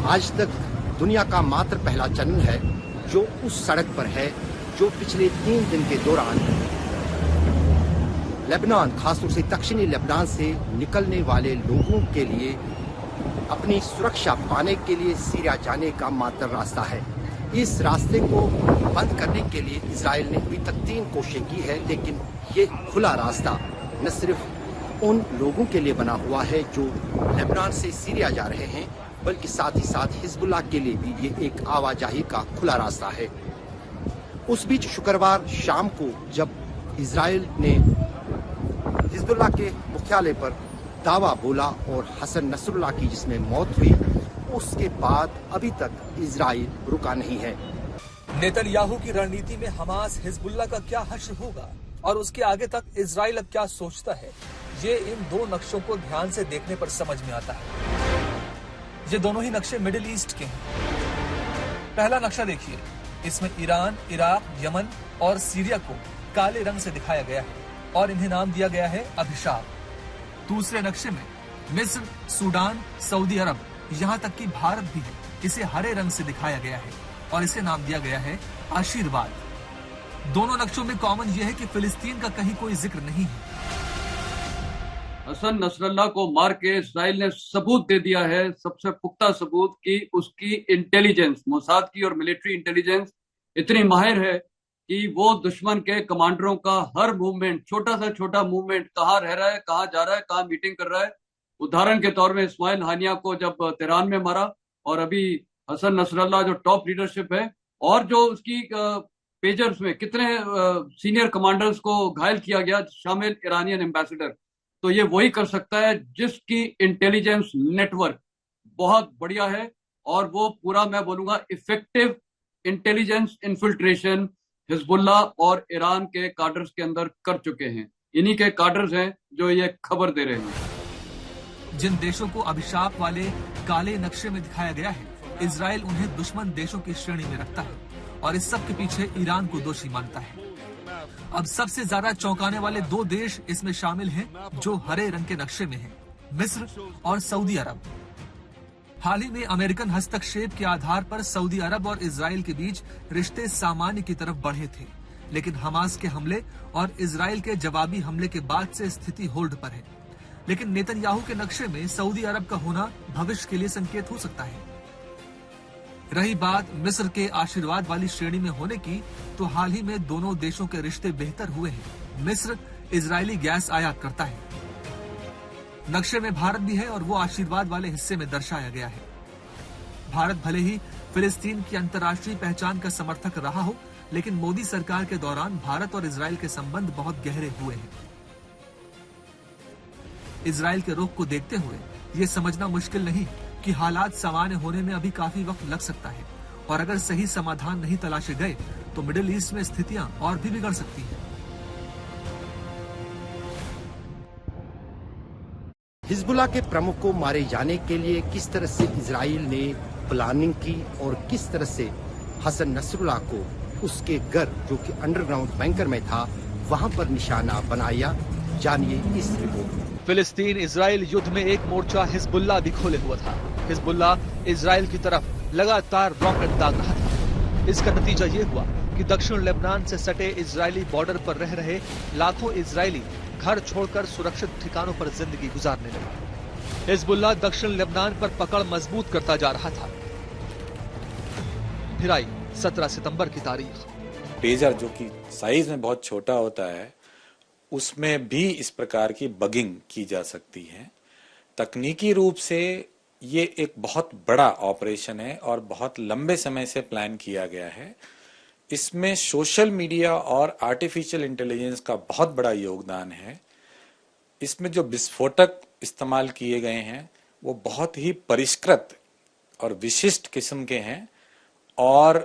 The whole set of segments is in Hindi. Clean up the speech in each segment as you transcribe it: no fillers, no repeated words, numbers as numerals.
आज तक दुनिया का मात्र पहला चंद्र है जो उस सड़क पर है जो पिछले 3 दिन के दौरान लेबनान, खासतौर से दक्षिणी लेबनान से निकलने वाले लोगों के लिए अपनी सुरक्षा पाने के लिए सीरिया जाने का मात्र रास्ता है। इस रास्ते को बंद करने के लिए इजराइल ने अभी तक 3 कोशिशें की है, लेकिन ये खुला रास्ता न सिर्फ उन लोगों के लिए बना हुआ है जो लेबनान से सीरिया जा रहे हैं, बल्कि साथ ही साथ हिजबुल्लाह के लिए भी ये एक आवाजाही का खुला रास्ता है। उस बीच शुक्रवार शाम को जब इजराइल ने हिजबुल्लाह के मुख्यालय पर दावा बोला और हसन नसरुल्लाह की जिसमें मौत हुई, उसके बाद अभी तक इजराइल रुका नहीं है। नेतन्याहू की रणनीति में हमास हिजबुल्लाह का क्या हश्र होगा और उसके आगे तक इजराइल अब क्या सोचता है, ये इन 2 नक्शों को ध्यान से देखने पर समझ में आता है। ये दोनों ही नक्शे मिडिल ईस्ट के हैं। पहला नक्शा देखिए, इसमें ईरान, इराक, यमन और सीरिया को काले रंग से दिखाया गया है और इन्हें नाम दिया गया है अभिशाप। दूसरे नक्शे में मिस्र, सूडान, सऊदी अरब, यहाँ तक कि भारत भी है, इसे हरे रंग से दिखाया गया है और इसे नाम दिया गया है आशीर्वाद। दोनों नक्शों में कॉमन यह है कि फिलिस्तीन का कहीं कोई जिक्र नहीं है। हसन नसरल्लाह को मार के इस्राइल ने सबूत दे दिया है, सबसे पुख्ता सबूत, कि उसकी इंटेलिजेंस, मोसाद की और मिलिट्री इंटेलिजेंस इतनी माहिर है कि वो दुश्मन के कमांडरों का हर मूवमेंट, छोटा से छोटा मूवमेंट, कहाँ रह रहा है, कहाँ जा रहा है, कहाँ मीटिंग कर रहा है। उदाहरण के तौर में इस्माइल हानिया को जब तेहरान में मारा, और अभी हसन नसरल्लाह जो टॉप लीडरशिप है और जो उसकी पेजर्स में कितने सीनियर कमांडर्स को घायल किया गया, शामिल ईरानियन एम्बेसडर, तो ये वही कर सकता है जिसकी इंटेलिजेंस नेटवर्क बहुत बढ़िया है और वो पूरा, मैं बोलूंगा, इफेक्टिव इंटेलिजेंस इन्फिल्ट्रेशन हिजबुल्लाह और ईरान के काडर्स के अंदर कर चुके हैं। इन्हीं के काडर्स हैं जो ये खबर दे रहे हैं। जिन देशों को अभिशाप वाले काले नक्शे में दिखाया गया है, इजराइल उन्हें दुश्मन देशों की श्रेणी में रखता है और इस सब के पीछे ईरान को दोषी मानता है। अब सबसे ज्यादा चौंकाने वाले 2 देश इसमें शामिल हैं जो हरे रंग के नक्शे में हैं, मिस्र और सऊदी अरब। हाल ही में अमेरिकन हस्तक्षेप के आधार पर सऊदी अरब और इजराइल के बीच रिश्ते सामान्य की तरफ बढ़े थे, लेकिन हमास के हमले और इजराइल के जवाबी हमले के बाद से स्थिति होल्ड पर है। लेकिन नेतन्याहू के नक्शे में सऊदी अरब का होना भविष्य के लिए संकेत हो सकता है। रही बात मिस्र के आशीर्वाद वाली श्रेणी में होने की, तो हाल ही में दोनों देशों के रिश्ते बेहतर हुए हैं। मिस्र इजरायली गैस आयात करता है। नक्शे में भारत भी है और वो आशीर्वाद वाले हिस्से में दर्शाया गया है। भारत भले ही फिलिस्तीन की अंतर्राष्ट्रीय पहचान का समर्थक रहा हो, लेकिन मोदी सरकार के दौरान भारत और इजराइल के संबंध बहुत गहरे हुए हैं। इजराइल के रुख को देखते हुए ये समझना मुश्किल नहीं कि हालात सामान्य होने में अभी काफी वक्त लग सकता है और अगर सही समाधान नहीं तलाशे गए तो मिडिल ईस्ट में स्थितियां और भी बिगड़ सकती हैं। हिजबुल्लाह के प्रमुख को मारे जाने के लिए किस तरह से इजराइल ने प्लानिंग की और किस तरह से हसन नसरुल्लाह को उसके घर, जो कि अंडरग्राउंड बैंकर में था, वहां पर निशाना बनाया, जानिए इस रिपोर्ट में। फिलिस्तीन इजराइल युद्ध में एक मोर्चा हिजबुल्लाह भी खोले हुआ था। हिजबुल्लाह इजराइल की तरफ लगातार रॉकेट दाग रहा था। इसका नतीजा ये हुआ कि दक्षिण लेबनान से सटे इजरायली बॉर्डर पर रह रहे लाखों इजरायली घर छोड़कर सुरक्षित ठिकानों पर जिंदगी गुजारने लगे। हिजबुल्लाह दक्षिण लेबनान पर पकड़ मजबूत करता जा रहा था। फिर आई 17 सितंबर की तारीख। पेजर जो कि साइज में बहुत छोटा होता है, उसमें भी इस प्रकार की बगिंग की जा सकती है। तकनीकी रूप से ये एक बहुत बड़ा ऑपरेशन है और बहुत लंबे समय से प्लान किया गया है। इसमें सोशल मीडिया और आर्टिफिशियल इंटेलिजेंस का बहुत बड़ा योगदान है। इसमें जो विस्फोटक इस्तेमाल किए गए हैं वो बहुत ही परिष्कृत और विशिष्ट किस्म के हैं और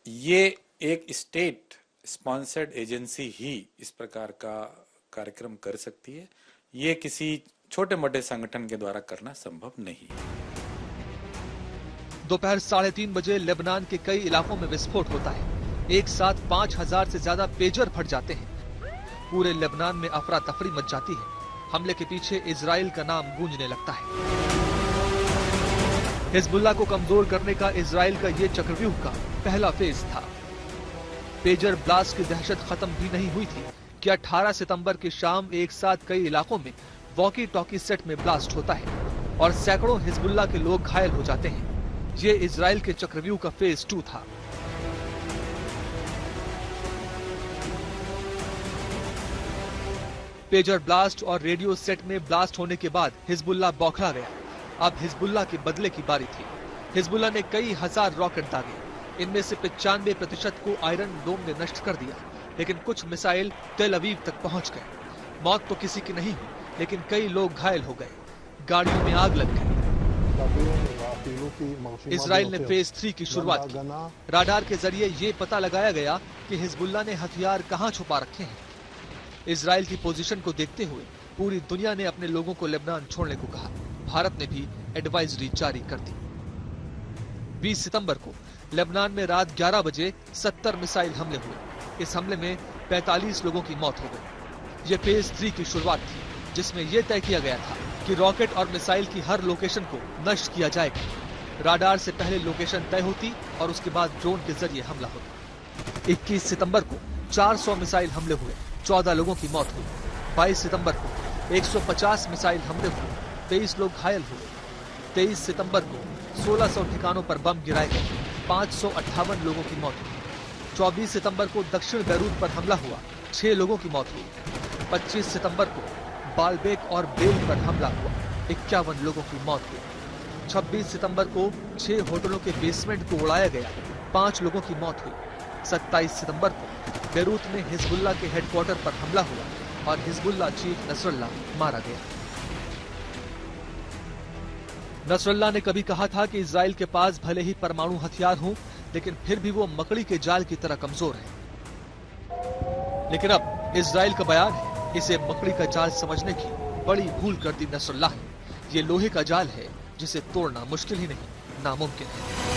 ये एक स्टेट स्पॉन्सर्ड एजेंसी ही इस प्रकार का कार्यक्रम कर सकती है। ये किसी छोटे मोटे संगठन के द्वारा करना संभव नहीं है। दोपहर 3:30 बजे लेबनान के कई इलाकों में विस्फोट होता है। एक साथ 5000 से ज्यादा पेजर फट जाते हैं। पूरे लेबनान में अफरा तफरी मच जाती है। हमले के पीछे इजराइल का नाम गूंजने लगता है। हिजबुल्लाह को कमजोर करने का इजराइल का ये चक्रव्यूह का पहला फेज था। पेजर ब्लास्ट की दहशत खत्म भी नहीं हुई थी कि 18 सितंबर की शाम एक साथ कई इलाकों में वॉकी टॉकी सेट में ब्लास्ट होता है और सैकड़ों हिजबुल्लाह के लोग घायल हो जाते हैं। ये इजराइल के चक्रव्यूह का फेज 2 था। पेजर ब्लास्ट और रेडियो सेट में ब्लास्ट होने के बाद हिजबुल्लाह बौखला गया। अब हिजबुल्लाह के बदले की बारी थी। हिजबुल्लाह ने कई हजार रॉकेट दागे। इनमें से 95% को आयरन डोम ने नष्ट कर दिया, लेकिन कुछ मिसाइल तेल अवीव तक पहुंच गए। मौत तो किसी की नहीं हुई, लेकिन कई लोग घायल हो गए। गाड़ियों में आग लग गई। इजराइल ने फेज 3 की शुरुआत की। राडार के जरिए ये पता लगाया गया कि हिजबुल्लाह ने हथियार कहां छुपा रखे हैं। इजराइल की पोजीशन को देखते हुए पूरी दुनिया ने अपने लोगों को लेबनान छोड़ने को कहा। भारत ने भी एडवाइजरी जारी कर दी। 20 सितंबर को लेबनान में रात 11 बजे 70 मिसाइल हमले हुए। इस हमले में 45 लोगों की मौत हो गई। यह फेज 3 की शुरुआत थी, जिसमें यह तय किया गया था कि रॉकेट और मिसाइल की हर लोकेशन को नष्ट किया जाएगा। राडार से पहले लोकेशन तय होती और उसके बाद ड्रोन के जरिए हमला होता। 21 सितंबर को 400 मिसाइल हमले हुए, 14 लोगों की मौत हुई। 22 सितंबर को 150 मिसाइल हमले हुए, 23 लोग घायल हुए। 23 सितंबर को 1600 ठिकानों पर बम गिराए गए, 558 लोगों की मौत हुई। 24 सितंबर को दक्षिण बैरूत पर हमला हुआ, 6 लोगों की मौत हुई। 25 सितंबर को बालबेक और बेल पर हमला हुआ, 51 लोगों की मौत हुई। 26 सितंबर को 6 होटलों के बेसमेंट को उड़ाया गया, 5 लोगों की मौत हुई। 27 सितंबर को बैरूत में हिजबुल्लाह के हेडक्वार्टर पर हमला हुआ और हिजबुल्लाह चीफ नसरुल्लाह मारा गया। नसरुल्लाह ने कभी कहा था कि इजराइल के पास भले ही परमाणु हथियार हों, लेकिन फिर भी वो मकड़ी के जाल की तरह कमजोर है। लेकिन अब इजराइल का बयान है, इसे मकड़ी का जाल समझने की बड़ी भूल कर दी नसरुल्लाह ने। ये लोहे का जाल है जिसे तोड़ना मुश्किल ही नहीं, नामुमकिन है।